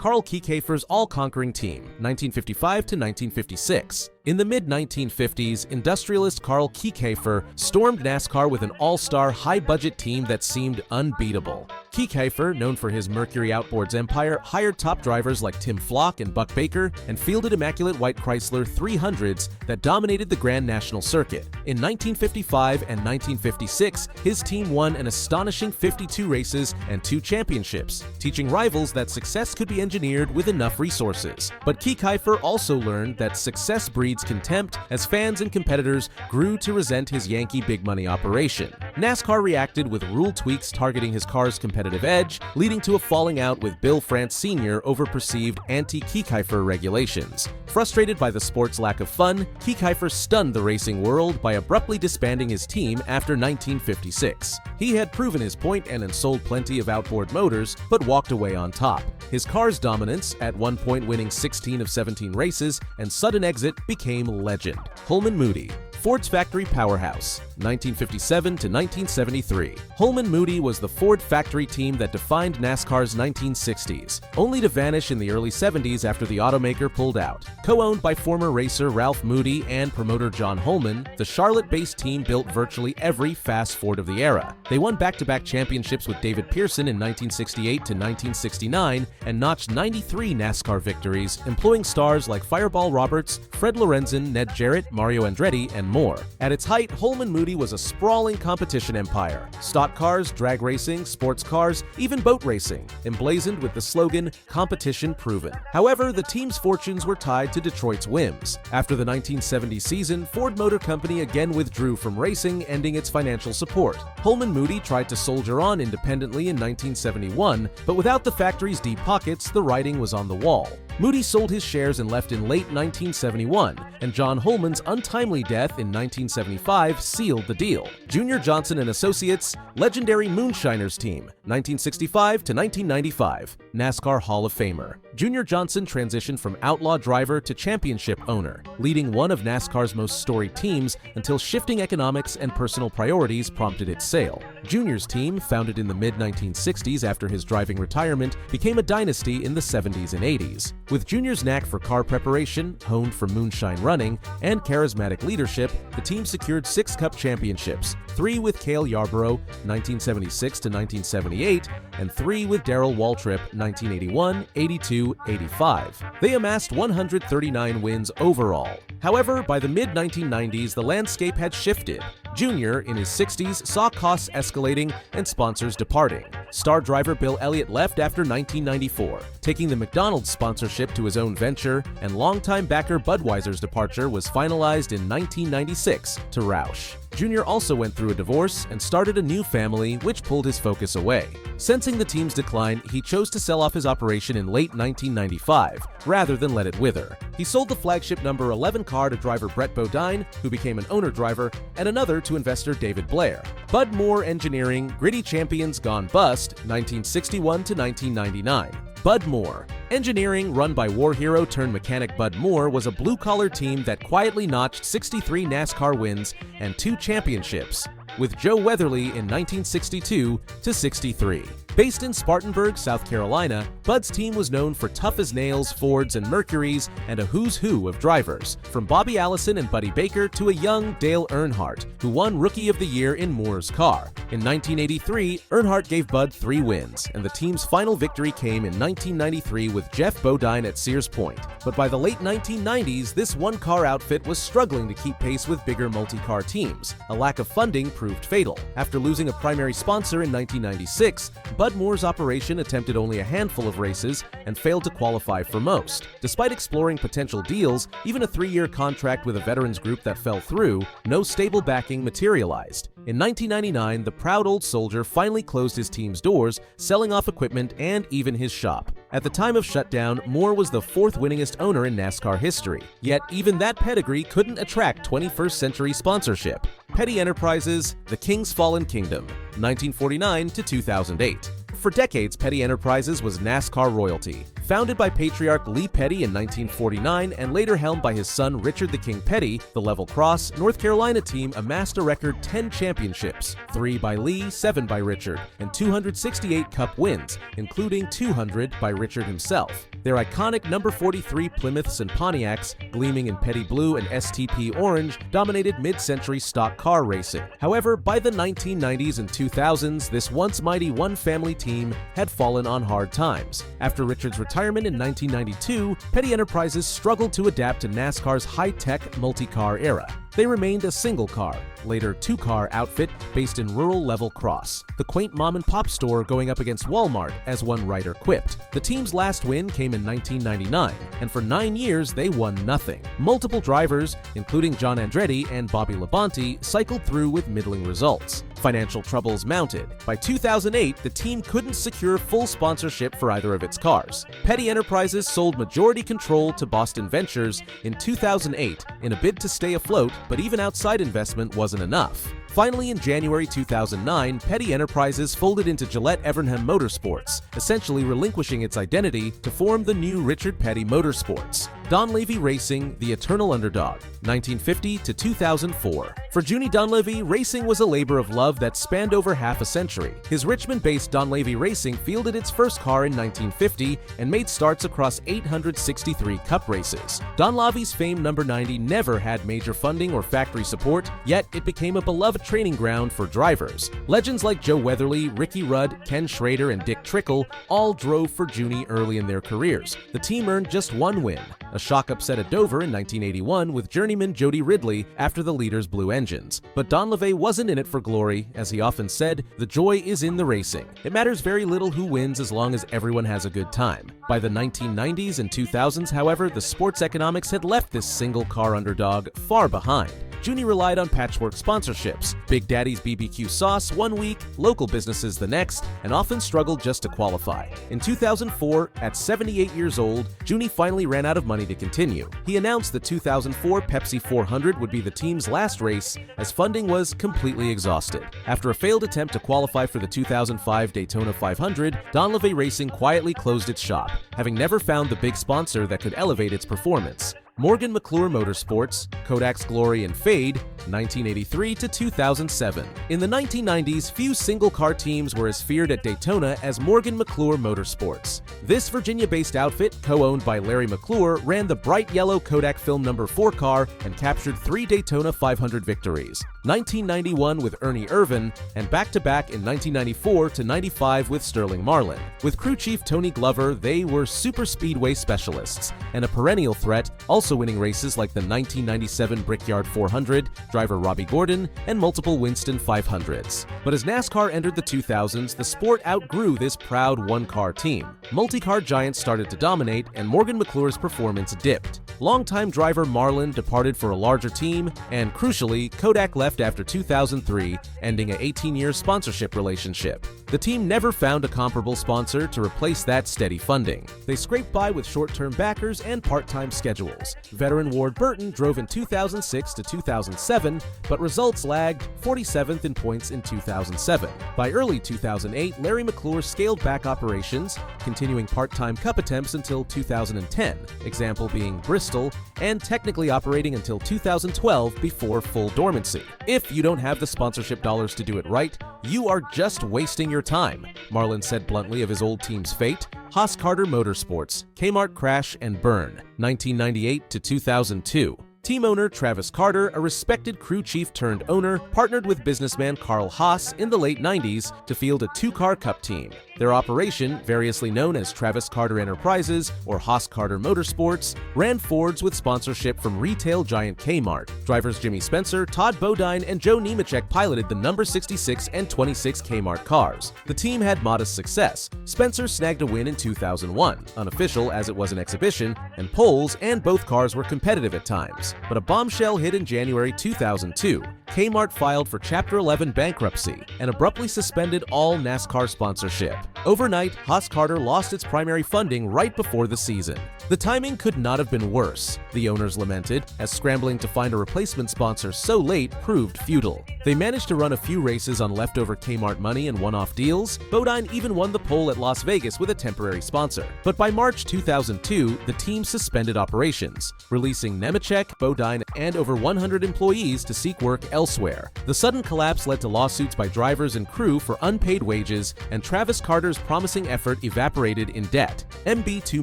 Carl Kiekhaefer's all-conquering team, 1955 to 1956. In the mid-1950s, industrialist Carl Kiekhaefer stormed NASCAR with an all-star, high-budget team that seemed unbeatable. Kiekhaefer, known for his Mercury Outboards empire, hired top drivers like Tim Flock and Buck Baker and fielded immaculate white Chrysler 300s that dominated the Grand National Circuit. In 1955 and 1956, his team won an astonishing 52 races and 2 championships, teaching rivals that success could be engineered with enough resources. But Kiekhaefer also learned that success breeds contempt as fans and competitors grew to resent his Yankee big money operation. NASCAR reacted with rule tweaks targeting his car's competitive edge, leading to a falling out with Bill France Sr. over perceived anti-Kiekhaefer regulations. Frustrated by the sport's lack of fun, Kiekhaefer stunned the racing world by abruptly disbanding his team after 1956. He had proven his point and sold plenty of outboard motors, but walked away on top. His car's dominance, at one point winning 16 of 17 races, and sudden exit became legend. Holman-Moody, Ford's factory powerhouse, 1957 to 1973. Holman-Moody was the Ford factory team that defined NASCAR's 1960s, only to vanish in the early 70s after the automaker pulled out. Co-owned by former racer Ralph Moody and promoter John Holman, the Charlotte-based team built virtually every fast Ford of the era. They won back-to-back championships with David Pearson in 1968 to 1969 and notched 93 NASCAR victories, employing stars like Fireball Roberts, Fred Lorenzen, Ned Jarrett, Mario Andretti, and more. At its height, Holman-Moody was a sprawling competition empire. Stock cars, drag racing, sports cars, even boat racing, emblazoned with the slogan, "Competition Proven." However, the team's fortunes were tied to Detroit's whims. After the 1970 season, Ford Motor Company again withdrew from racing, ending its financial support. Holman-Moody tried to soldier on independently in 1971, but without the factory's deep pockets, the writing was on the wall. Moody sold his shares and left in late 1971, and John Holman's untimely death in 1975 sealed the deal. Junior Johnson and Associates, legendary Moonshiners team, 1965 to 1995, NASCAR Hall of Famer. Junior Johnson transitioned from outlaw driver to championship owner, leading one of NASCAR's most storied teams until shifting economics and personal priorities prompted its sale. Junior's team, founded in the mid-1960s after his driving retirement, became a dynasty in the 70s and 80s. With Junior's knack for car preparation, honed from moonshine running, and charismatic leadership, the team secured 6 Cup championships, 3 with Cale Yarborough, 1976 to 1978, and 3 with Darrell Waltrip, 1981, 82, 85. They amassed 139 wins overall. However, by the mid-1990s, the landscape had shifted. Junior, in his 60s, saw costs escalating and sponsors departing. Star driver Bill Elliott left after 1994, taking the McDonald's sponsorship to his own venture, and longtime backer Budweiser's departure was finalized in 1996 to Roush. Junior also went through a divorce and started a new family, which pulled his focus away. Sensing the team's decline, he chose to sell off his operation in late 1995, rather than let it wither. He sold the flagship number 11 car to driver Brett Bodine, who became an owner driver, and another to investor David Blair. Bud Moore Engineering, Gritty Champions Gone Bust, 1961 to 1999. Bud Moore. Engineering, run by war hero turned mechanic Bud Moore, was a blue-collar team that quietly notched 63 NASCAR wins and 2 championships, with Joe Weatherly in 1962 to 63. Based in Spartanburg, South Carolina, Bud's team was known for tough-as-nails Fords and Mercurys and a who's who of drivers, from Bobby Allison and Buddy Baker to a young Dale Earnhardt, who won Rookie of the Year in Moore's car. In 1983, Earnhardt gave Bud 3 wins, and the team's final victory came in 1993 with Jeff Bodine at Sears Point. But by the late 1990s, this one-car outfit was struggling to keep pace with bigger multi-car teams. A lack of funding proved fatal. After losing a primary sponsor in 1996, Bud Moore's operation attempted only a handful of races and failed to qualify for most. Despite exploring potential deals, even a 3-year contract with a veterans group that fell through, no stable backing materialized. In 1999, the proud old soldier finally closed his team's doors, selling off equipment and even his shop. At the time of shutdown, Moore was the 4th winningest owner in NASCAR history. Yet even that pedigree couldn't attract 21st century sponsorship. Petty Enterprises, The King's Fallen Kingdom, 1949 to 2008. For decades, Petty Enterprises was NASCAR royalty. Founded by patriarch Lee Petty in 1949 and later helmed by his son Richard the King Petty, the Level Cross, North Carolina team amassed a record 10 championships, 3 by Lee, 7 by Richard, and 268 Cup wins, including 200 by Richard himself. Their iconic number 43 Plymouths and Pontiacs, gleaming in Petty Blue and STP Orange, dominated mid-century stock car racing. However, by the 1990s and 2000s, this once mighty one-family team had fallen on hard times. After Richard's retirement in 1992, Petty Enterprises struggled to adapt to NASCAR's high-tech multi-car era. They remained a single-car, later two-car outfit based in rural Level Cross, the quaint mom-and-pop store going up against Walmart, as one writer quipped. The team's last win came in 1999, and for 9 years they won nothing. Multiple drivers, including John Andretti and Bobby Labonte, cycled through with middling results. Financial troubles mounted. By 2008, the team couldn't secure full sponsorship for either of its cars. Petty Enterprises sold majority control to Boston Ventures in 2008 in a bid to stay afloat, but even outside investment wasn't enough. Finally, in January 2009, Petty Enterprises folded into Gillette-Evernham Motorsports, essentially relinquishing its identity to form the new Richard Petty Motorsports. Donlavey Racing, the eternal underdog, 1950 to 2004. For Junie Donlavey, racing was a labor of love that spanned over half a century. His Richmond-based Donlavey Racing fielded its first car in 1950 and made starts across 863 Cup races. Donlavey's famed number 90 never had major funding or factory support, yet it became a beloved training ground for drivers. Legends like Joe Weatherly, Ricky Rudd, Ken Schrader, and Dick Trickle all drove for Junie early in their careers. The team earned just one win, a shock upset at Dover in 1981 with journeyman Jody Ridley after the leaders blew engines. But Donlavey wasn't in it for glory. As he often said, the joy is in the racing. It matters very little who wins as long as everyone has a good time. By the 1990s and 2000s, however, the sports economics had left this single-car underdog far behind. Junie relied on patchwork sponsorships, Big Daddy's BBQ sauce one week, local businesses the next, and often struggled just to qualify. In 2004, at 78 years old, Junie finally ran out of money to continue. He announced the 2004 Pepsi 400 would be the team's last race, as funding was completely exhausted. After a failed attempt to qualify for the 2005 Daytona 500, Donlavey Racing quietly closed its shop, having never found the big sponsor that could elevate its performance. Morgan McClure Motorsports, Kodak's Glory and Fade, 1983 to 2007. In the 1990s, few single-car teams were as feared at Daytona as Morgan McClure Motorsports. This Virginia-based outfit, co-owned by Larry McClure, ran the bright yellow Kodak Film No. 4 car and captured 3 Daytona 500 victories, 1991 with Ernie Irvan, and back-to-back in 1994 to 95 with Sterling Marlin. With crew chief Tony Glover, they were super speedway specialists and a perennial threat, also winning races like the 1997 Brickyard 400, driver Robbie Gordon, and multiple Winston 500s. But as NASCAR entered the 2000s, the sport outgrew this proud one-car team. Multi-car giants started to dominate, and Morgan McClure's performance dipped. Longtime driver Marlin departed for a larger team, and crucially, Kodak left after 2003, ending an 18-year sponsorship relationship. The team never found a comparable sponsor to replace that steady funding. They scraped by with short-term backers and part-time schedules. Veteran Ward Burton drove in 2006 to 2007, but results lagged, 47th in points in 2007. By early 2008, Larry McClure scaled back operations, continuing part-time Cup attempts until 2010, example being Bristol, and technically operating until 2012 before full dormancy. If you don't have the sponsorship dollars to do it right, you are just wasting your time, Marlin said bluntly of his old team's fate. Haas-Carter Motorsports, Kmart crash and burn, 1998 to 2002. Team owner Travis Carter, a respected crew chief turned owner, partnered with businessman Carl Haas in the late 90s to field a 2-car Cup team. Their operation, variously known as Travis Carter Enterprises or Haas-Carter Motorsports, ran Fords with sponsorship from retail giant Kmart. Drivers Jimmy Spencer, Todd Bodine, and Joe Nemechek piloted the number 66 and 26 Kmart cars. The team had modest success. Spencer snagged a win in 2001, unofficial as it was an exhibition, and poles, and both cars were competitive at times. But a bombshell hit in January 2002. Kmart filed for Chapter 11 bankruptcy and abruptly suspended all NASCAR sponsorship. Overnight, Haas-Carter lost its primary funding right before the season. The timing could not have been worse, the owners lamented, as scrambling to find a replacement sponsor so late proved futile. They managed to run a few races on leftover Kmart money and one-off deals. Bodine even won the pole at Las Vegas with a temporary sponsor. But by March 2002, the team suspended operations, releasing Nemechek, Bodine, and over 100 employees to seek work elsewhere. The sudden collapse led to lawsuits by drivers and crew for unpaid wages, and Travis Carter's promising effort evaporated in debt. MB2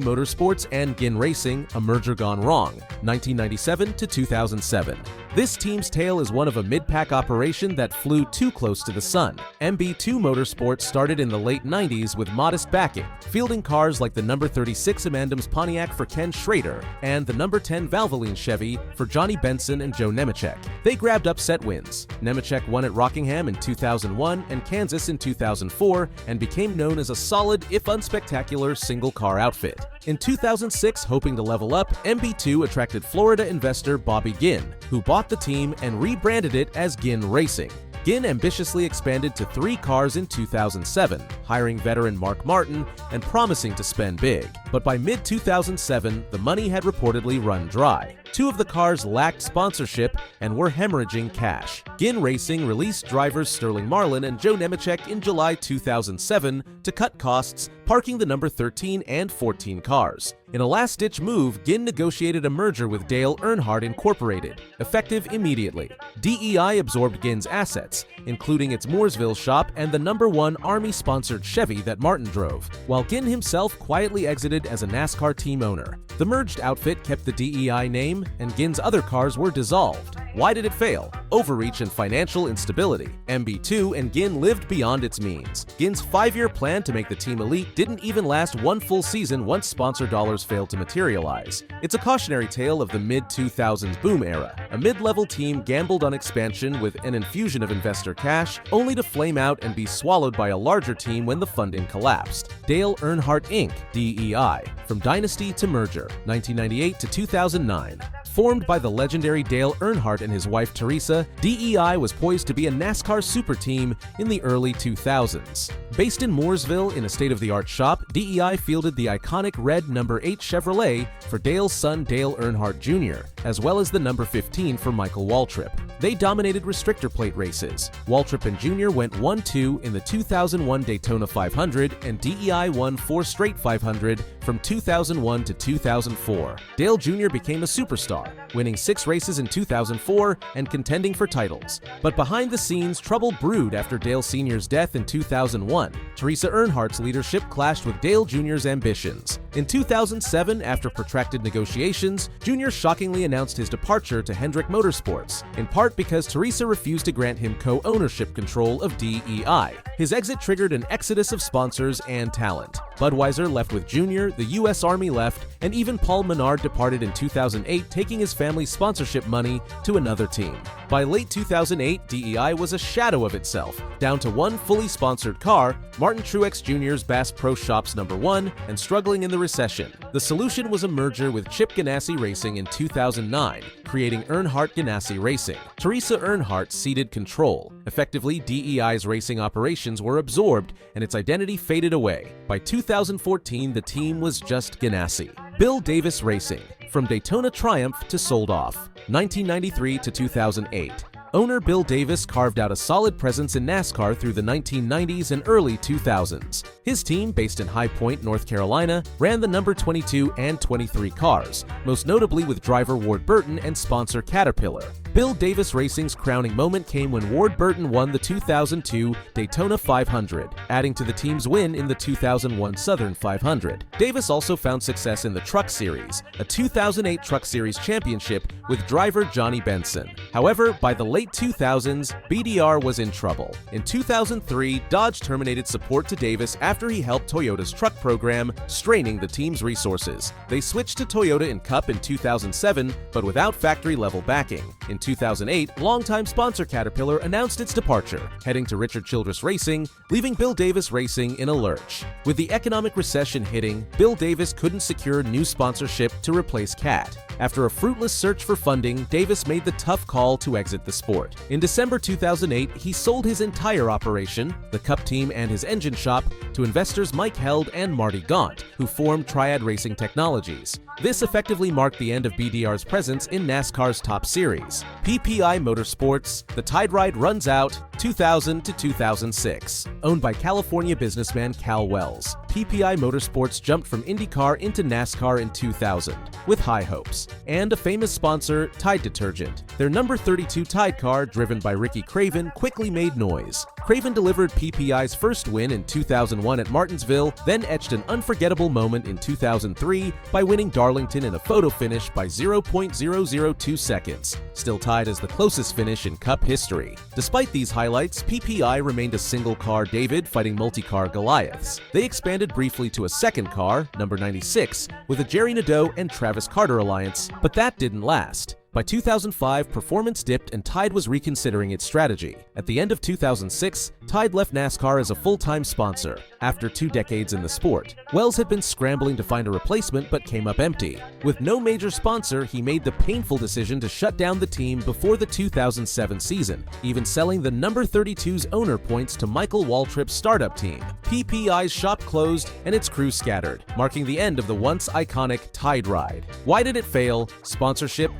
Motorsports and Ginn Racing, a merger gone wrong, 1997 to 2007. This team's tale is one of a mid-pack operation that flew too close to the sun. MB2 Motorsports started in the late 90s with modest backing, fielding cars like the number 36 Amandam's Pontiac for Ken Schrader and the number 10 Valvoline Chevy for Johnny Benson and Joe Nemechek. They grabbed upset wins. Nemechek won at Rockingham in 2001 and Kansas in 2004 and became known as a solid, if unspectacular, single-car outfit. In 2006, hoping to level up, MB2 attracted Florida investor Bobby Ginn, who bought the team and rebranded it as Ginn Racing. Ginn ambitiously expanded to 3 cars in 2007, hiring veteran Mark Martin and promising to spend big. But by mid-2007, the money had reportedly run dry. 2 of the cars lacked sponsorship and were hemorrhaging cash. Ginn Racing released drivers Sterling Marlin and Joe Nemechek in July 2007 to cut costs, parking the number 13 and 14 cars. In a last-ditch move, Ginn negotiated a merger with Dale Earnhardt Incorporated, effective immediately. DEI absorbed Ginn's assets, including its Mooresville shop and the number 1 Army-sponsored Chevy that Martin drove, while Ginn himself quietly exited as a NASCAR team owner. The merged outfit kept the DEI name, and Ginn's other cars were dissolved. Why did it fail? Overreach and financial instability. MB2 and Ginn lived beyond its means. Ginn's 5-year plan to make the team elite didn't even last 1 full season once sponsor dollars failed to materialize. It's a cautionary tale of the mid-2000s boom era. A mid-level team gambled on expansion with an infusion of investor cash, only to flame out and be swallowed by a larger team when the funding collapsed. Dale Earnhardt Inc., DEI, from dynasty to merger, 1998 to 2009. Formed by the legendary Dale Earnhardt and his wife Teresa, DEI was poised to be a NASCAR super team in the early 2000s. Based in Mooresville in a state-of-the-art shop, DEI fielded the iconic red number 8 Chevrolet for Dale's son Dale Earnhardt Jr., as well as the number 15 for Michael Waltrip. They dominated restrictor plate races. Waltrip and Jr. went 1-2 in the 2001 Daytona 500, and DEI won 4 straight 500 from 2001 to 2004. Dale Jr. became a superstar, winning 6 races in 2004 and contending for titles. But behind the scenes, trouble brewed after Dale Sr.'s death in 2001. Teresa Earnhardt's leadership clashed with Dale Jr.'s ambitions. In 2007, after protracted negotiations, Jr. shockingly announced his departure to Hendrick Motorsports, in part because Teresa refused to grant him co-ownership control of DEI. His exit triggered an exodus of sponsors and talent. Budweiser left with Jr., the U.S. Army left, and even Paul Menard departed in 2008, taking his family's sponsorship money to another team. By late 2008, DEI was a shadow of itself, down to 1 fully sponsored car, Martin Truex Jr.'s Bass Pro Shops number 1, and struggling in the recession. The solution was a merger with Chip Ganassi Racing in 2009, creating Earnhardt Ganassi Racing. Teresa Earnhardt ceded control. Effectively, DEI's racing operations were absorbed, and its identity faded away. By 2014, the team was just Ganassi. Bill Davis Racing, from Daytona Triumph to sold off, 1993 to 2008. Owner Bill Davis carved out a solid presence in NASCAR through the 1990s and early 2000s. His team, based in High Point, North Carolina, ran the number 22 and 23 cars, most notably with driver Ward Burton and sponsor Caterpillar. Bill Davis Racing's crowning moment came when Ward Burton won the 2002 Daytona 500, adding to the team's win in the 2001 Southern 500. Davis also found success in the Truck Series, a 2008 Truck Series championship with driver Johnny Benson. However, by the late 2000s, BDR was in trouble. In 2003, Dodge terminated support to Davis after he helped Toyota's truck program, straining the team's resources. They switched to Toyota in Cup in 2007, but without factory-level backing. In 2008, longtime sponsor Caterpillar announced its departure, heading to Richard Childress Racing, leaving Bill Davis Racing in a lurch. With the economic recession hitting, Bill Davis couldn't secure new sponsorship to replace CAT. After a fruitless search for funding, Davis made the tough call to exit the sport. In December 2008, he sold his entire operation, the Cup team and his engine shop, to investors Mike Held and Marty Gaunt, who formed Triad Racing Technologies. This effectively marked the end of BDR's presence in NASCAR's top series. PPI Motorsports, the Tide ride runs out 2000 to 2006. Owned by California businessman Cal Wells, PPI Motorsports jumped from IndyCar into NASCAR in 2000, with high hopes, and a famous sponsor, Tide Detergent. Their number 32 Tide car, driven by Ricky Craven, quickly made noise. Craven delivered PPI's first win in 2001 at Martinsville, then etched an unforgettable moment in 2003 by winning Darlington in a photo finish by 0.002 seconds, still tied as the closest finish in Cup history. Despite these highlights, PPI remained a single-car David fighting multi-car Goliaths. They expanded briefly to a second car, number 96, with a Jerry Nadeau and Travis Carter alliance, but that didn't last. By 2005, performance dipped and Tide was reconsidering its strategy. At the end of 2006, Tide left NASCAR as a full-time sponsor. After 2 decades in the sport, Wells had been scrambling to find a replacement but came up empty. With no major sponsor, he made the painful decision to shut down the team before the 2007 season, even selling the number 32's owner points to Michael Waltrip's startup team. PPI's shop closed and its crew scattered, marking the end of the once iconic Tide ride. Why did it fail? Sponsorship.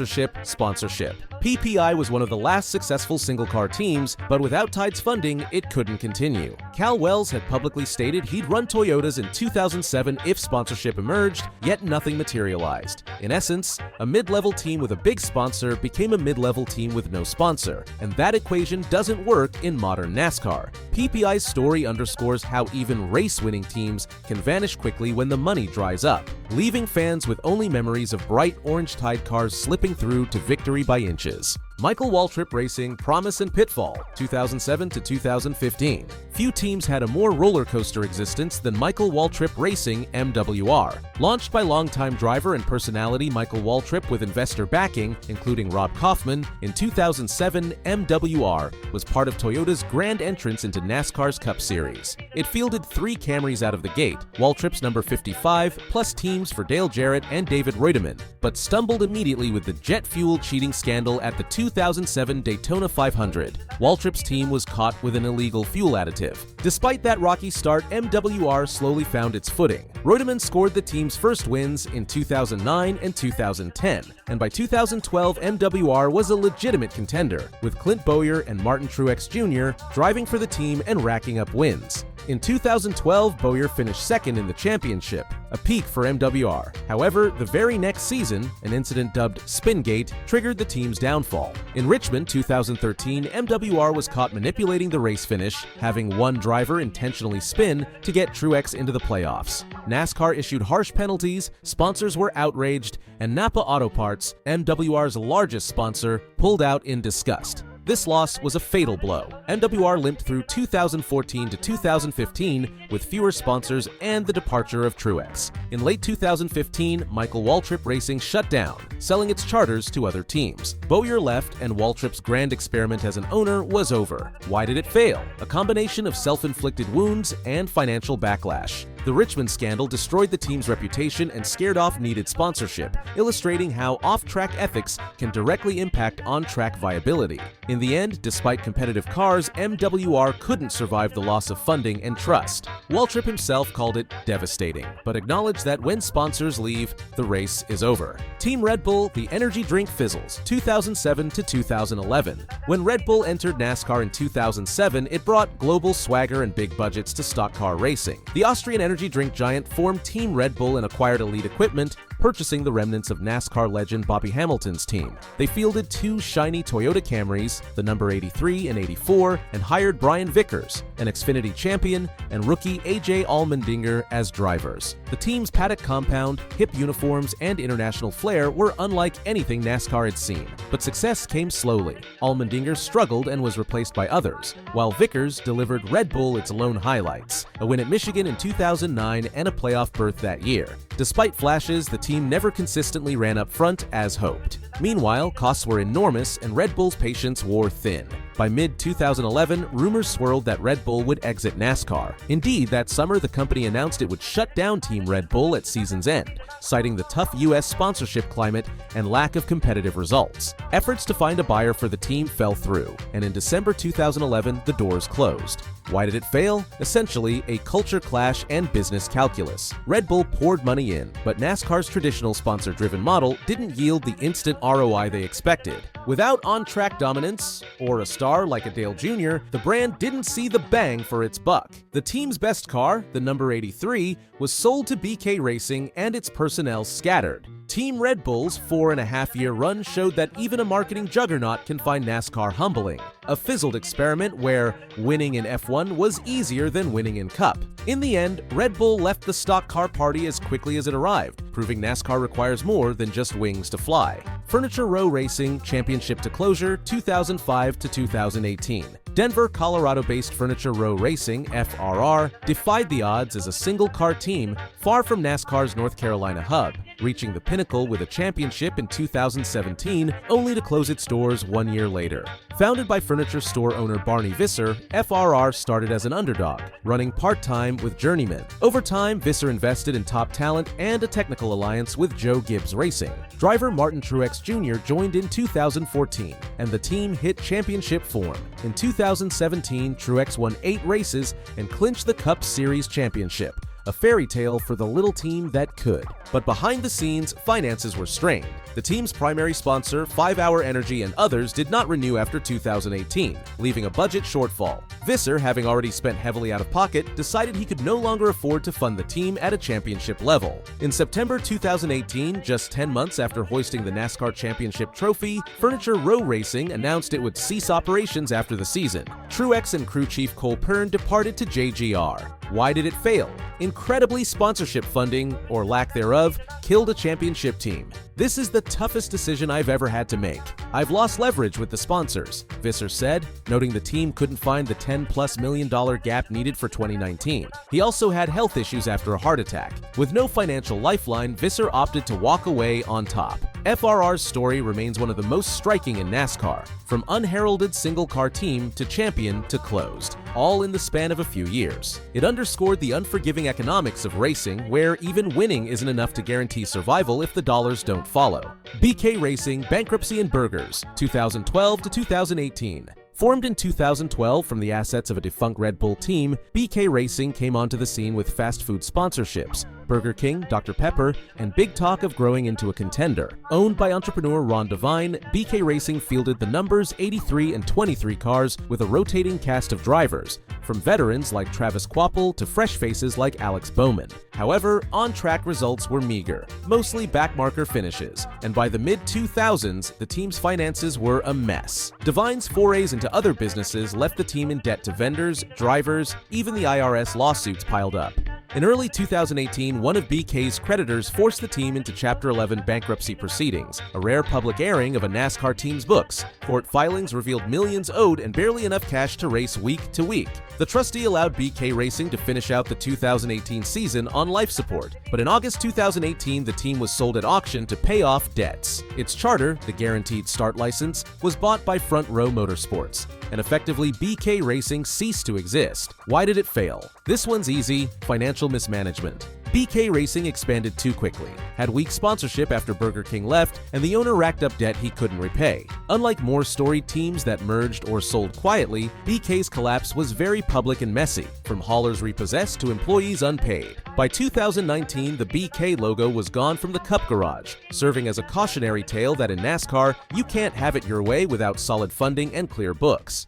PPI was one of the last successful single-car teams, but without Tide's funding, it couldn't continue. Cal Wells had publicly stated he'd run Toyotas in 2007 if sponsorship emerged, yet nothing materialized. In essence, a mid-level team with a big sponsor became a mid-level team with no sponsor, and that equation doesn't work in modern NASCAR. PPI's story underscores how even race-winning teams can vanish quickly when the money dries up, leaving fans with only memories of bright orange Tide cars slipping through to victory by inches. Michael Waltrip Racing, Promise and Pitfall, 2007 to 2015. Few teams had a more roller coaster existence than Michael Waltrip Racing, MWR. Launched by longtime driver and personality Michael Waltrip with investor backing, including Rob Kaufman, in 2007, MWR was part of Toyota's grand entrance into NASCAR's Cup Series. It fielded 3 Camrys out of the gate, Waltrip's number 55, plus teams for Dale Jarrett and David Reutemann, but stumbled immediately with the jet fuel cheating scandal at the 2007 Daytona 500. Waltrip's team was caught with an illegal fuel additive. Despite that rocky start, MWR slowly found its footing. Reutemann scored the team's first wins in 2009 and 2010, and by 2012 MWR was a legitimate contender, with Clint Bowyer and Martin Truex Jr. driving for the team and racking up wins. In 2012, Bowyer finished second in the championship, a peak for MWR. However, the very next season, an incident dubbed Spingate triggered the team's downfall. In Richmond 2013, MWR was caught manipulating the race finish, having one driver intentionally spin to get Truex into the playoffs. NASCAR issued harsh penalties, sponsors were outraged, and Napa Auto Parts, MWR's largest sponsor, pulled out in disgust. This loss was a fatal blow. MWR limped through 2014 to 2015 with fewer sponsors and the departure of Truex. In late 2015, Michael Waltrip Racing shut down, selling its charters to other teams. Bowyer left and Waltrip's grand experiment as an owner was over. Why did it fail? A combination of self-inflicted wounds and financial backlash. The Richmond scandal destroyed the team's reputation and scared off needed sponsorship, illustrating how off-track ethics can directly impact on-track viability. In the end, despite competitive cars, MWR couldn't survive the loss of funding and trust. Waltrip himself called it devastating, but acknowledged that when sponsors leave, the race is over. Team Red Bull, the energy drink fizzles, 2007 to 2011. When Red Bull entered NASCAR in 2007, it brought global swagger and big budgets to stock car racing. The Austrian energy drink giant formed Team Red Bull and acquired elite equipment, purchasing the remnants of NASCAR legend Bobby Hamilton's team. They fielded 2 shiny Toyota Camrys, the number 83 and 84, and hired Brian Vickers, an Xfinity champion, and rookie AJ Allmendinger as drivers. The team's paddock compound, hip uniforms, and international flair were unlike anything NASCAR had seen, but success came slowly. Allmendinger struggled and was replaced by others, while Vickers delivered Red Bull its lone highlights, a win at Michigan in 2009 and a playoff berth that year. Despite flashes, the team never consistently ran up front as hoped. Meanwhile, costs were enormous and Red Bull's patience wore thin. By mid-2011, rumors swirled that Red Bull would exit NASCAR. Indeed, that summer the company announced it would shut down Team Red Bull at season's end, citing the tough U.S. sponsorship climate and lack of competitive results. Efforts to find a buyer for the team fell through, and in December 2011, the doors closed. Why did it fail? Essentially, a culture clash and business calculus. Red Bull poured money in, but NASCAR's traditional sponsor-driven model didn't yield the instant ROI they expected. Without on-track dominance, or a star like a Dale Jr., the brand didn't see the bang for its buck. The team's best car, the number 83, was sold to BK Racing and its personnel scattered. Team Red Bull's 4.5-year run showed that even a marketing juggernaut can find NASCAR humbling. A fizzled experiment where winning in F1 was easier than winning in Cup. In the end, Red Bull left the stock car party as quickly as it arrived, proving NASCAR requires more than just wings to fly. Furniture Row Racing Championship to closure 2005 to 2018. Denver, Colorado-based Furniture Row Racing, FRR, defied the odds as a single-car team far from NASCAR's North Carolina hub, reaching the pinnacle with a championship in 2017, only to close its doors 1 year later. Founded by furniture store owner Barney Visser, FRR started as an underdog, running part-time with journeymen. Over time, Visser invested in top talent and a technical alliance with Joe Gibbs Racing. Driver Martin Truex Jr. joined in 2014, and the team hit championship form. In 2017, Truex won 8 races and clinched the Cup Series championship. A fairy tale for the little team that could. But behind the scenes, finances were strained. The team's primary sponsor, 5 Hour Energy and others, did not renew after 2018, leaving a budget shortfall. Visser, having already spent heavily out of pocket, decided he could no longer afford to fund the team at a championship level. In September 2018, just 10 months after hoisting the NASCAR Championship trophy, Furniture Row Racing announced it would cease operations after the season. Truex and crew chief Cole Pearn departed to JGR. Why did it fail? Incredibly, sponsorship funding, or lack thereof, killed a championship team. This is the toughest decision I've ever had to make. I've lost leverage with the sponsors, Visser said, noting the team couldn't find the $10+ million gap needed for 2019. He also had health issues after a heart attack. With no financial lifeline, Visser opted to walk away on top. FRR's story remains one of the most striking in NASCAR, from unheralded single-car team to champion to closed, all in the span of a few years. It underscored the unforgiving economics of racing, where even winning isn't enough to guarantee survival if the dollars don't follow. BK Racing, Bankruptcy and Burgers, 2012 to 2018. Formed in 2012 from the assets of a defunct Red Bull team, BK Racing came onto the scene with fast food sponsorships, Burger King, Dr. Pepper, and big talk of growing into a contender. Owned by entrepreneur Ron Devine, BK Racing fielded the numbers 83 and 23 cars with a rotating cast of drivers, from veterans like Travis Kvapil to fresh faces like Alex Bowman. However, on-track results were meager, mostly backmarker finishes, and by the mid-2000s, the team's finances were a mess. Devine's forays into other businesses left the team in debt to vendors, drivers, even the IRS lawsuits piled up. In early 2018, one of BK's creditors forced the team into Chapter 11 bankruptcy proceedings, a rare public airing of a NASCAR team's books. Court filings revealed millions owed and barely enough cash to race week to week. The trustee allowed BK Racing to finish out the 2018 season on life support, but in August 2018, the team was sold at auction to pay off debts. Its charter, the Guaranteed Start license, was bought by Front Row Motorsports, and effectively BK Racing ceased to exist. Why did it fail? This one's easy: financial mismanagement. BK Racing expanded too quickly, had weak sponsorship after Burger King left, and the owner racked up debt he couldn't repay. Unlike more storied teams that merged or sold quietly, BK's collapse was very public and messy, from haulers repossessed to employees unpaid. By 2019, the BK logo was gone from the Cup Garage, serving as a cautionary tale that in NASCAR, you can't have it your way without solid funding and clear books.